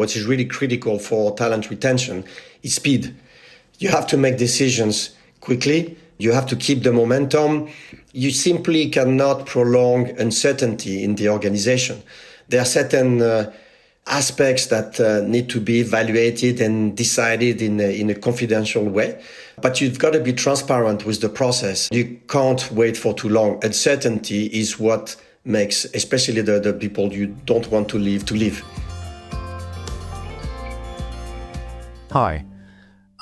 what is really critical for talent retention is speed. You have to make decisions quickly. You have to keep the momentum. You simply cannot prolong uncertainty in the organization. There are certain aspects that need to be evaluated and decided in a confidential way. But you've got to be transparent with the process. You can't wait for too long. Uncertainty is what makes, especially the people you don't want to leave. Hi,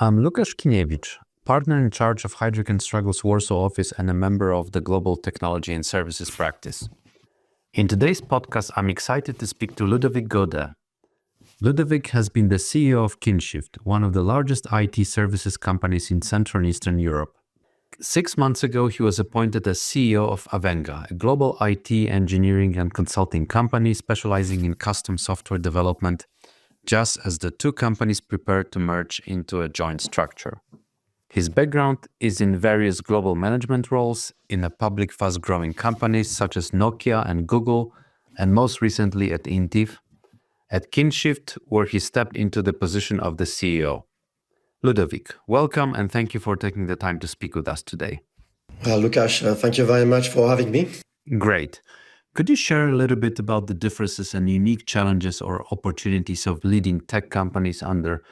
I'm Łukasz Kiniewicz, partner in charge of Heidrick and Struggles Warsaw office and a member of the Global Technology and Services practice. In today's podcast, I'm excited to speak to Ludovic Gaudé. Ludovic has been the CEO of Qinshift, one of the largest IT services companies in Central and Eastern Europe. 6 months ago, he was appointed as CEO of Avenga, a global IT engineering and consulting company specializing in custom software development, just as the two companies prepare to merge into a joint structure. His background is in various global management roles in a public fast-growing companies such as Nokia and Google, and most recently at Intiv, at Qinshift, where he stepped into the position of the CEO. Ludovic, welcome and thank you for taking the time to speak with us today. Łukasz, thank you very much for having me. Great. Could you share a little bit about the differences and unique challenges or opportunities of leading tech companies under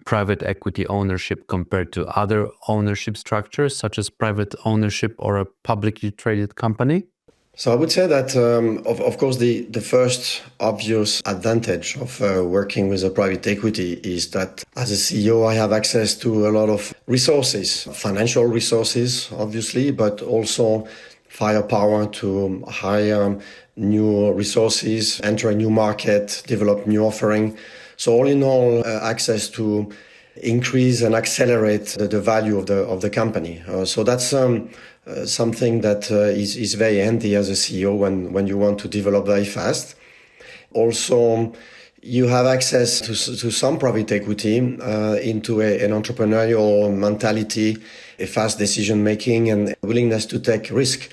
private equity ownership compared to other ownership structures, such as private ownership or a publicly traded company? So I would say that, of course, the first obvious advantage of working with a private equity is that as a CEO, I have access to a lot of resources, financial resources, obviously, but also firepower to hire new resources, enter a new market, develop new offering. So all in all, access to increase and accelerate the value of the company. So that's something that is very handy as a CEO when you want to develop very fast. Also, you have access to some private equity into an entrepreneurial mentality, a fast decision making, and willingness to take risk,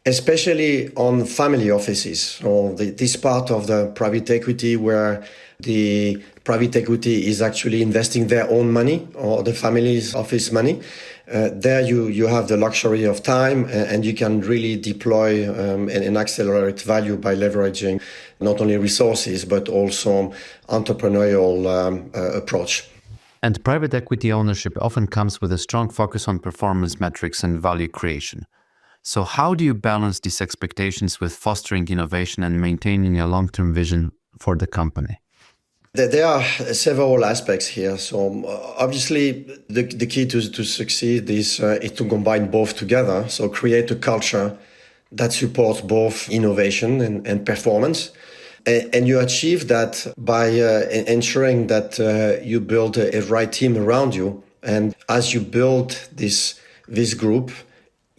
especially on family offices. So this part of the private equity where the private equity is actually investing their own money or the family's office money. There you have the luxury of time and you can really deploy and accelerate value by leveraging not only resources but also entrepreneurial approach. And private equity ownership often comes with a strong focus on performance metrics and value creation. So how do you balance these expectations with fostering innovation and maintaining a long-term vision for the company? There are several aspects here. So obviously, the key to succeed is to combine both together. So create a culture that supports both innovation and performance. And you achieve that by ensuring that you build a right team around you. And as you build this group,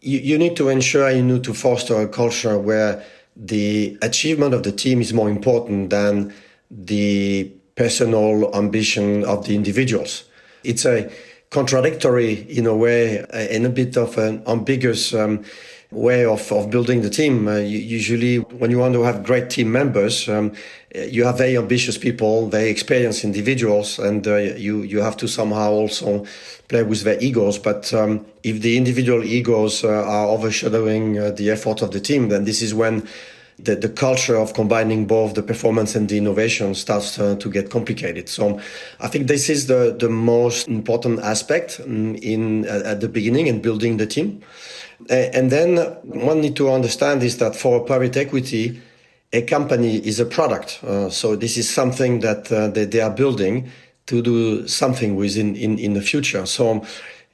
you need to ensure you need to foster a culture where the achievement of the team is more important than the personal ambition of the individuals. It's a contradictory, in a way, and a bit of an ambiguous way of building the team. Usually, when you want to have great team members, you have very ambitious people, very experienced individuals, and you have to somehow also play with their egos. But if the individual egos are overshadowing the effort of the team, then this is when the culture of combining both the performance and the innovation starts to get complicated. So I think this is the most important aspect at the beginning in building the team. And then one need to understand is that for private equity, a company is a product. So this is something that they are building to do something with in the future. So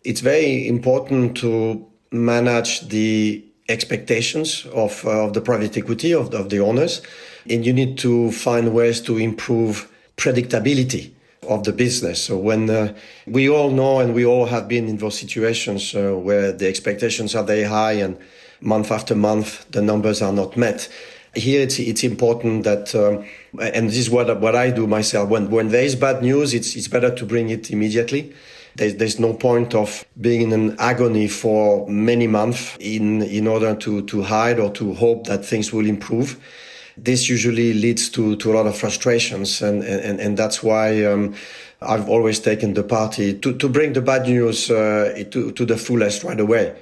it's very important to manage the expectations of the private equity, of the owners. And you need to find ways to improve predictability of the business. So when we all know and we all have been in those situations where the expectations are very high and month after month the numbers are not met. Here it's important that, and this is what I do myself, when there is bad news, it's better to bring it immediately. There's no point of being in an agony for many months in order to hide or to hope that things will improve. this usually leads to a lot of frustrations. And that's why I've always taken the party to bring the bad news to the fullest right away.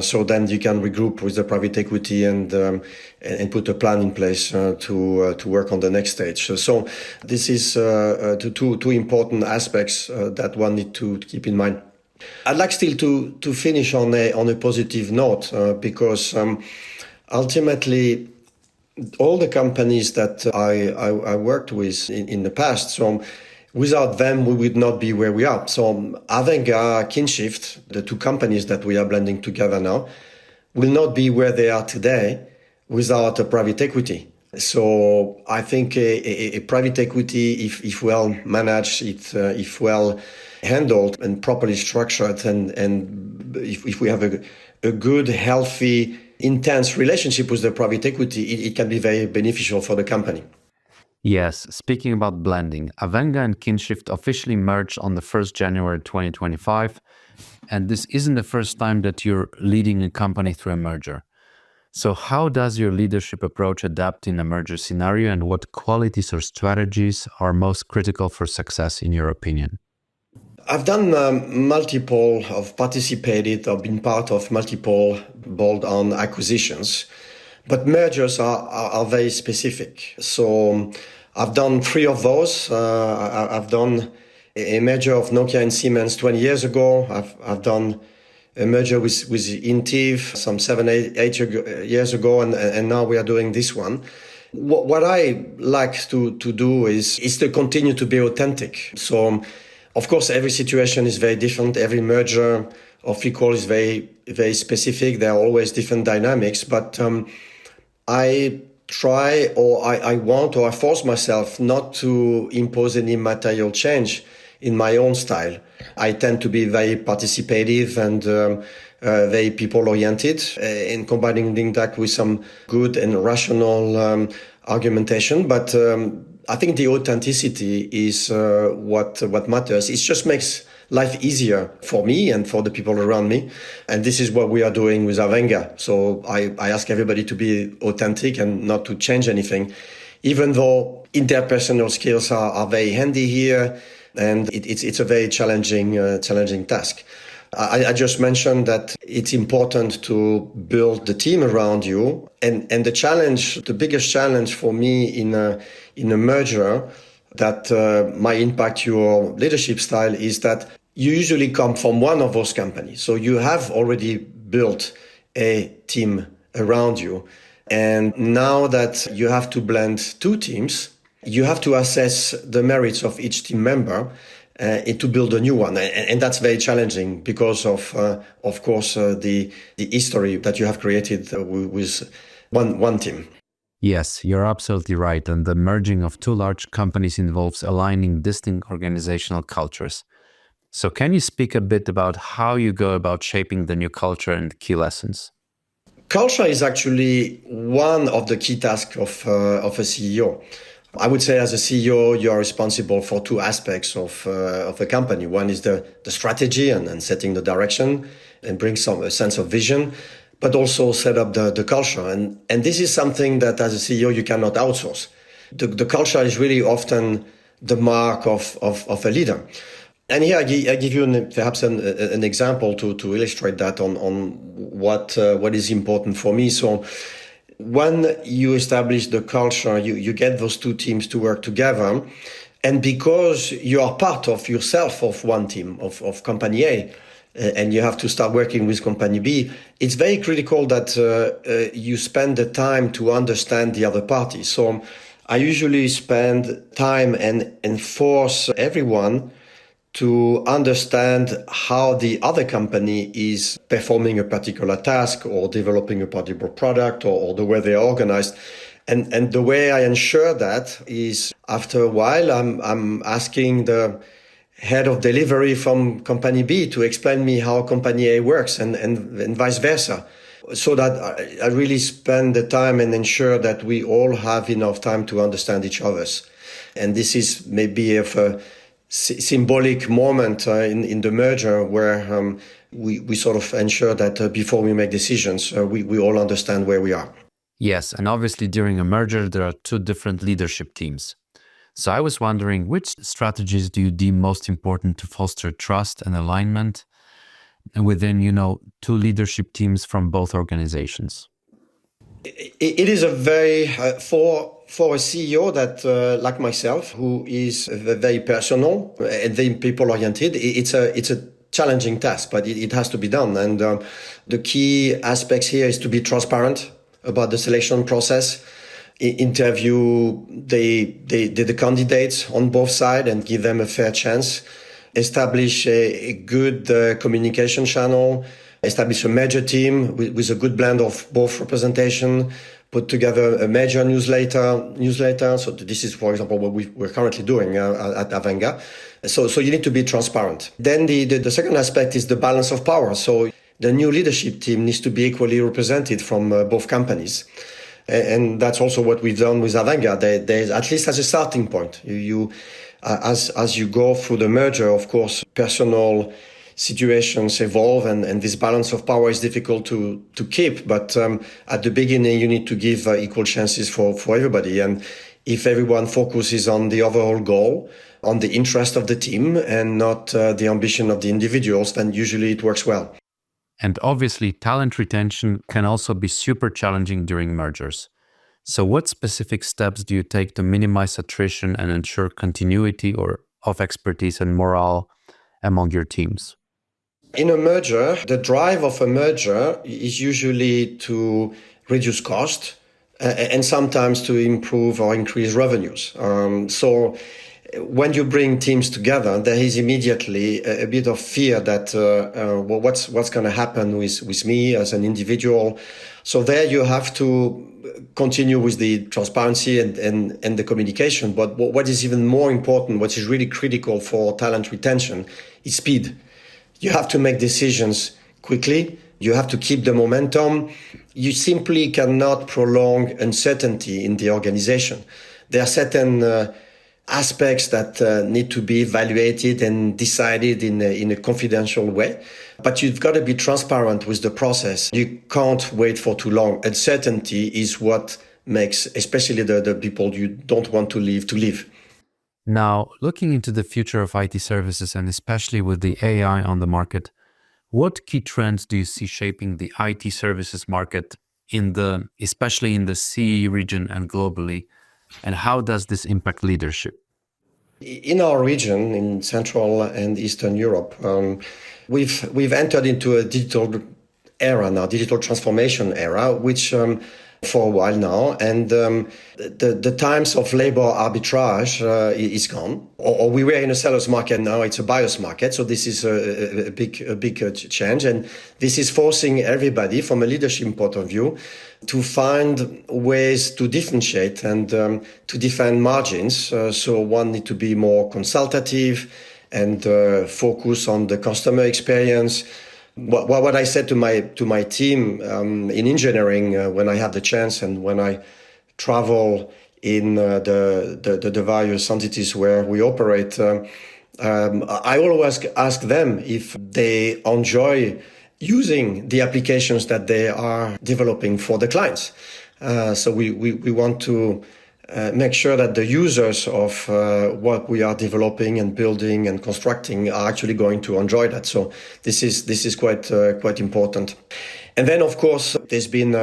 So then you can regroup with the private equity and put a plan in place to work on the next stage. So this is two important aspects that one need to keep in mind. I'd like still to finish on a positive note because ultimately all the companies that I worked with in the past, so without them we would not be where we are. So Avenga, Qinshift, the two companies that we are blending together now, will not be where they are today without a private equity. So I think a private equity, if well managed, if well handled and properly structured, and if we have a good, healthy, intense relationship with the private equity, it can be very beneficial for the company. Yes, speaking about blending, Avenga and Qinshift officially merged on the 1st January 2025, and this isn't the first time that you're leading a company through a merger. So how does your leadership approach adapt in a merger scenario, and what qualities or strategies are most critical for success in your opinion? I've done participated or been part of multiple bolt-on acquisitions, but mergers are very specific. So I've done 3 of those. I've done a merger of Nokia and Siemens 20 years ago. I've done a merger with Intiv some 8 years ago, and now we are doing this one. What I like to do is to continue to be authentic. So, of course, every situation is very different. Every merger of equal is very, very specific. There are always different dynamics, but I try, or I want, or I force myself not to impose any material change in my own style. I tend to be very participative and very people-oriented, in combining that with some good and rational argumentation. But I think the authenticity is what matters. It just makes life easier for me and for the people around me. And this is what we are doing with Avenga. So I ask everybody to be authentic and not to change anything, even though interpersonal skills are very handy here. And it's a very challenging task. I just mentioned that it's important to build the team around you. And the biggest challenge for me in a merger that might impact your leadership style is that you usually come from one of those companies. So you have already built a team around you. And now that you have to blend 2 teams, you have to assess the merits of each team member to build a new one. And that's very challenging because of course, the history that you have created with one team. Yes, you're absolutely right. And the merging of 2 large companies involves aligning distinct organizational cultures. So can you speak a bit about how you go about shaping the new culture and key lessons? Culture is actually one of the key tasks of a CEO. I would say as a CEO, you are responsible for 2 aspects of a company. One is the strategy and setting the direction and bring a sense of vision, but also set up the culture. And this is something that as a CEO, you cannot outsource. The culture is really often the mark of a leader. And here I give you perhaps an example to illustrate that on what is important for me. So when you establish the culture, you get those 2 teams to work together. And because you are part of yourself of one team, of company A, and you have to start working with company B, it's very critical that you spend the time to understand the other party. So I usually spend time and force everyone to understand how the other company is performing a particular task or developing a particular product or the way they are organized. And the way I ensure that is after a while, I'm asking the head of delivery from company B to explain me how company A works and vice versa. So that I really spend the time and ensure that we all have enough time to understand each other's. And this is maybe a symbolic moment in the merger where we sort of ensure that before we make decisions, we all understand where we are. Yes, and obviously during a merger, there are two different leadership teams. So I was wondering, which strategies do you deem most important to foster trust and alignment within, two leadership teams from both organizations? It is a very for a CEO that like myself, who is very personal and very people oriented. It's a challenging task, but it has to be done. And the key aspects here is to be transparent about the selection process. Interview the candidates on both sides and give them a fair chance. Establish a good communication channel. Establish a major team with a good blend of both representation. Put together a major newsletter. So this is, for example, what we're currently doing at Avenga. So you need to be transparent. Then the second aspect is the balance of power. So the new leadership team needs to be equally represented from both companies. And that's also what we've done with Avenga. There's at least as a starting point. As you go through the merger, of course, personal situations evolve, and this balance of power is difficult to keep. But at the beginning, you need to give equal chances for everybody. And if everyone focuses on the overall goal, on the interest of the team, and not the ambition of the individuals, then usually it works well. And obviously, talent retention can also be super challenging during mergers. So what specific steps do you take to minimize attrition and ensure continuity of expertise and morale among your teams? In a merger, the drive of a merger is usually to reduce cost and sometimes to improve or increase revenues. So when you bring teams together, there is immediately a bit of fear that what's going to happen with me as an individual. So there you have to continue with the transparency and the communication. But what is even more important, what is really critical for talent retention, is speed. You have to make decisions quickly. You have to keep the momentum. You simply cannot prolong uncertainty in the organization. There are certain aspects that need to be evaluated and decided in a confidential way. But you've got to be transparent with the process. You can't wait for too long. Uncertainty is what makes, especially the people you don't want to leave. Now, looking into the future of IT services, and especially with the AI on the market, what key trends do you see shaping the IT services market especially in the CE region and globally? And how does this impact leadership? In our region, in Central and Eastern Europe, we've entered into a digital era now, digital transformation era, which for a while now, and the times of labor arbitrage is gone. Or we were in a seller's market, now it's a buyer's market. So this is a big change, and this is forcing everybody, from a leadership point of view, to find ways to differentiate and to defend margins. So one need to be more consultative and focus on the customer experience. What I said to my team in engineering when I have the chance and when I travel in the various entities where we operate, I always ask them if they enjoy using the applications that they are developing for the clients. So we want to make sure that the users of what we are developing and building and constructing are actually going to enjoy that. So this is quite important. And then, of course, there's been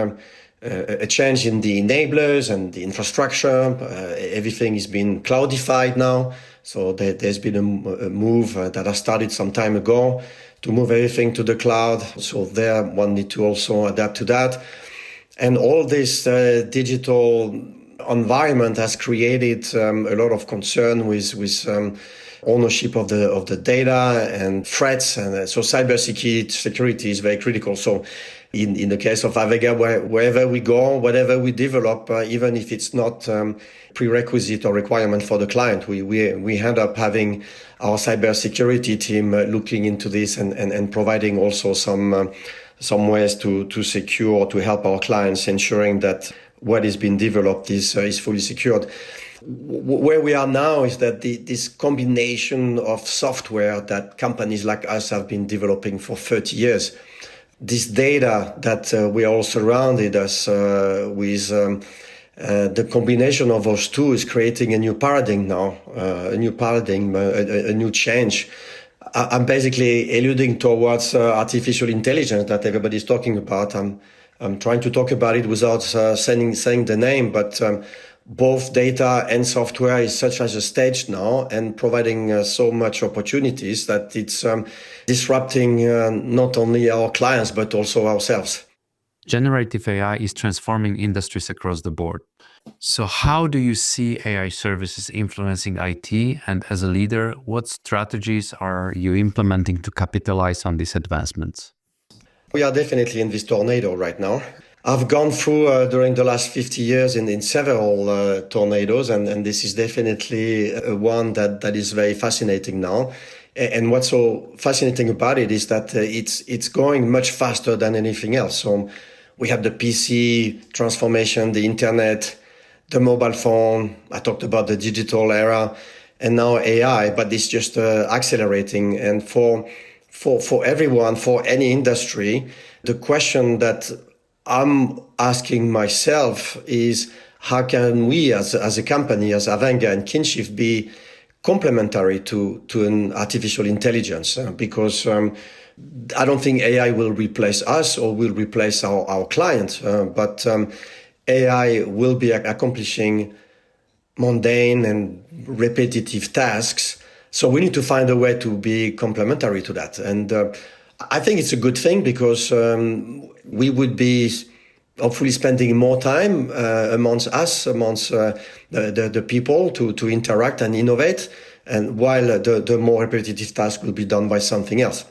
a change in the enablers and the infrastructure. Everything is being cloudified now. So there's been a move that has started some time ago to move everything to the cloud. So there one need to also adapt to that. And all this digital environment has created a lot of concern with ownership of the data and threats, and so security is very critical. So in the case of Avenga, wherever we go, whatever we develop, even if it's not prerequisite or requirement for the client, we end up having our cybersecurity team looking into this and providing also some ways to secure, to help our clients, ensuring that what is being developed is fully secured. Where we are now is that this combination of software that companies like us have been developing for 30 years this data that we are all surrounded us with, the combination of those two is creating a new paradigm now, a new change. I'm basically alluding towards artificial intelligence that everybody's talking about. I'm trying to talk about it without saying the name, but both data and software is such as a stage now and providing so much opportunities that it's disrupting not only our clients, but also ourselves. Generative AI is transforming industries across the board. So how do you see AI services influencing IT? And as a leader, what strategies are you implementing to capitalize on these advancements? We are definitely in this tornado right now. I've gone through during the last 50 years in several tornadoes, and this is definitely one that is very fascinating now. And what's so fascinating about it is that it's going much faster than anything else. So we have the PC transformation, the internet, the mobile phone. I talked about the digital era, and now AI, but it's just accelerating. And for everyone, for any industry, the question that I'm asking myself is, how can we as a company, as Avenga and Qinshift, be complementary to an artificial intelligence? Because I don't think AI will replace us or will replace our clients, but AI will be accomplishing mundane and repetitive tasks. So we need to find a way to be complementary to that. And I think it's a good thing because we would be hopefully spending more time amongst the people to interact and innovate, and while the more repetitive task will be done by something else.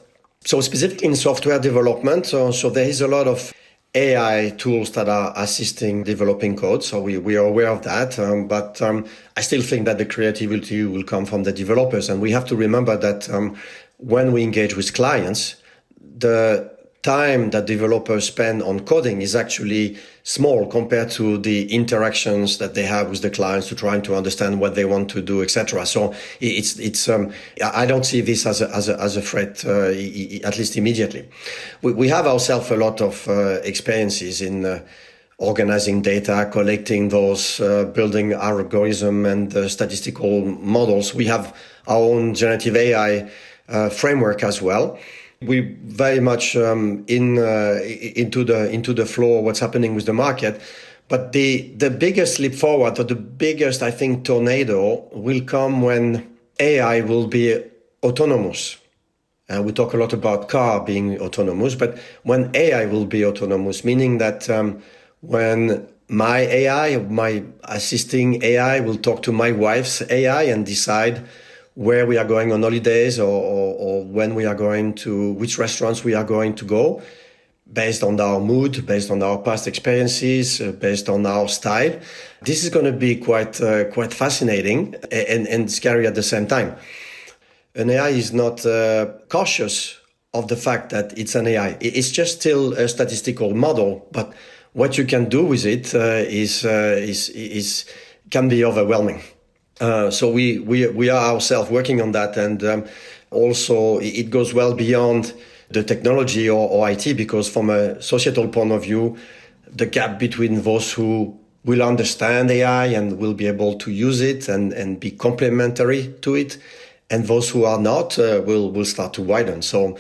So specifically in software development, so there is a lot of AI tools that are assisting developing code. So we are aware of that. But I still think that the creativity will come from the developers. And we have to remember that when we engage with clients, the time that developers spend on coding is actually small compared to the interactions that they have with the clients to trying to understand what they want to do, etc. So it's I don't see this as a threat, at least immediately. We have ourselves a lot of experiences in organizing data, collecting those, building algorithm and statistical models. We have our own generative AI framework as well. We very much into the flow of what's happening with the market. But the biggest leap forward, or the biggest, I think, tornado will come when AI will be autonomous. We talk a lot about car being autonomous, but when AI will be autonomous, meaning that when my AI, my assisting AI will talk to my wife's AI and decide where we are going on holidays or when we are going to, which restaurants we are going to go, based on our mood, based on our past experiences, based on our style. This is going to be quite fascinating and scary at the same time. An AI is not cautious of the fact that it's an AI. It's just still a statistical model, but what you can do with it can be overwhelming. So we are ourselves working on that, and also it goes well beyond the technology or IT, because from a societal point of view, the gap between those who will understand AI and will be able to use it and be complementary to it, and those who are not will start to widen. So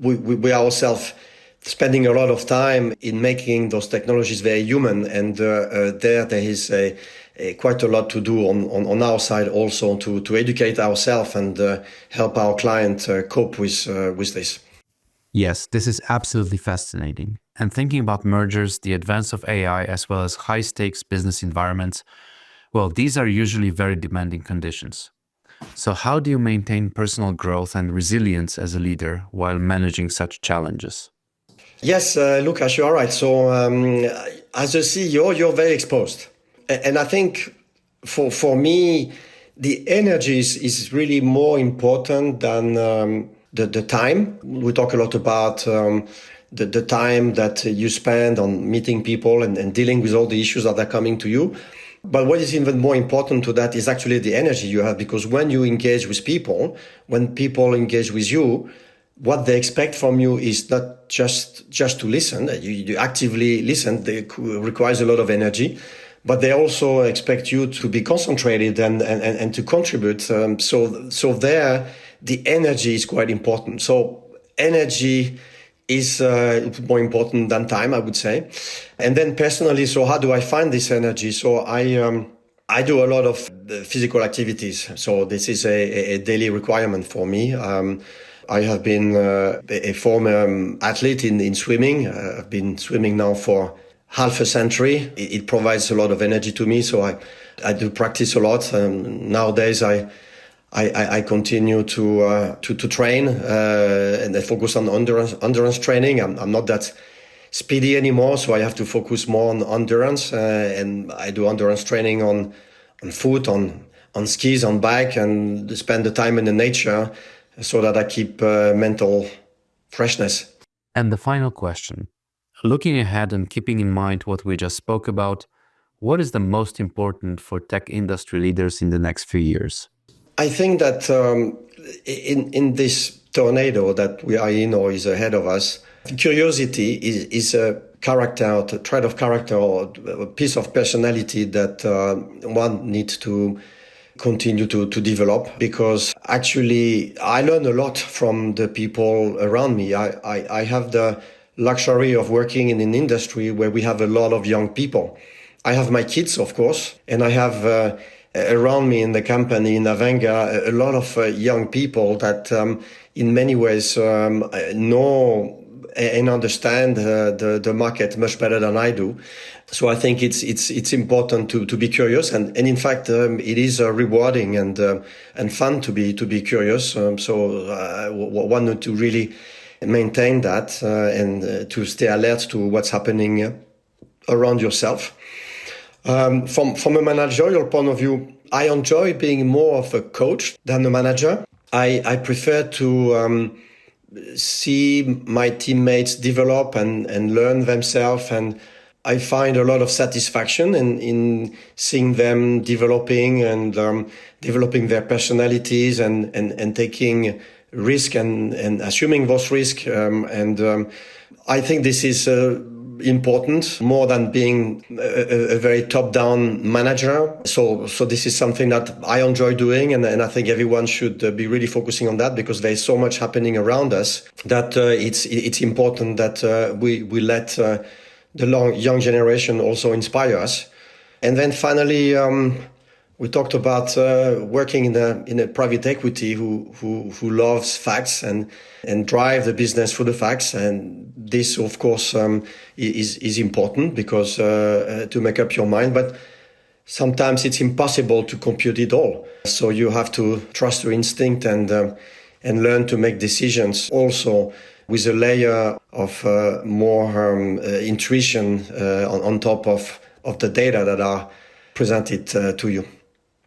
we are ourselves spending a lot of time in making those technologies very human, and there is quite a lot to do on our side also to educate ourselves and help our client cope with this. Yes, this is absolutely fascinating. And thinking about mergers, the advance of AI, as well as high-stakes business environments, well, these are usually very demanding conditions. So how do you maintain personal growth and resilience as a leader while managing such challenges? Yes, Lucas, you are right. So as a CEO, you're very exposed. And I think for me, the energy is really more important than the time. We talk a lot about the time that you spend on meeting people and dealing with all the issues that are coming to you. But what is even more important to that is actually the energy you have, because when you engage with people, when people engage with you, what they expect from you is not just to listen. You actively listen. It requires a lot of energy, but they also expect you to be concentrated and to contribute. So there, the energy is quite important. So energy is more important than time, I would say. And then personally, so how do I find this energy? So I do a lot of physical activities. So this is a daily requirement for me. I have been a former athlete in swimming. I've been swimming now for half a century. It provides a lot of energy to me. So I do practice a lot. Nowadays, I continue to train and I focus on endurance training. I'm not that speedy anymore, so I have to focus more on endurance. And I do endurance training on foot, on skis, on bike, and spend the time in the nature so that I keep mental freshness. And the final question, looking ahead and keeping in mind what we just spoke about, what is the most important for tech industry leaders in the next few years? I think that in this tornado that we are in or is ahead of us, curiosity is a character, a trait of character, or a piece of personality that one needs to continue to develop, because actually I learn a lot from the people around me. I have the luxury of working in an industry where we have a lot of young people. I have my kids, of course, and I have around me in the company in Avenga a lot of young people that in many ways know and understand the market much better than I do. So I think it's important to be curious, and in fact it is rewarding and fun to be curious. So one need to really maintain that and to stay alert to what's happening around yourself. From a managerial point of view, I enjoy being more of a coach than a manager. I prefer to see my teammates develop and learn themselves, and I find a lot of satisfaction in seeing them developing and developing their personalities and taking risk and assuming those risks. I think this is important more than being a very top-down manager. So this is something that I enjoy doing, and I think everyone should be really focusing on that, because there's so much happening around us that it's important that we let the young generation also inspire us. And then finally, we talked about working in a private equity who loves facts and drive the business through the facts. And this, of course, is important, because to make up your mind, but sometimes it's impossible to compute it all. So you have to trust your instinct and learn to make decisions also with a layer of more intuition on top of the data that are presented to you.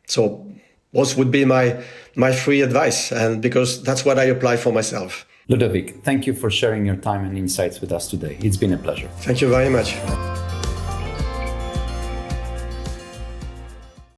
So what would be my free advice? And because that's what I apply for myself. Ludovic, thank you for sharing your time and insights with us today. It's been a pleasure. Thank you very much.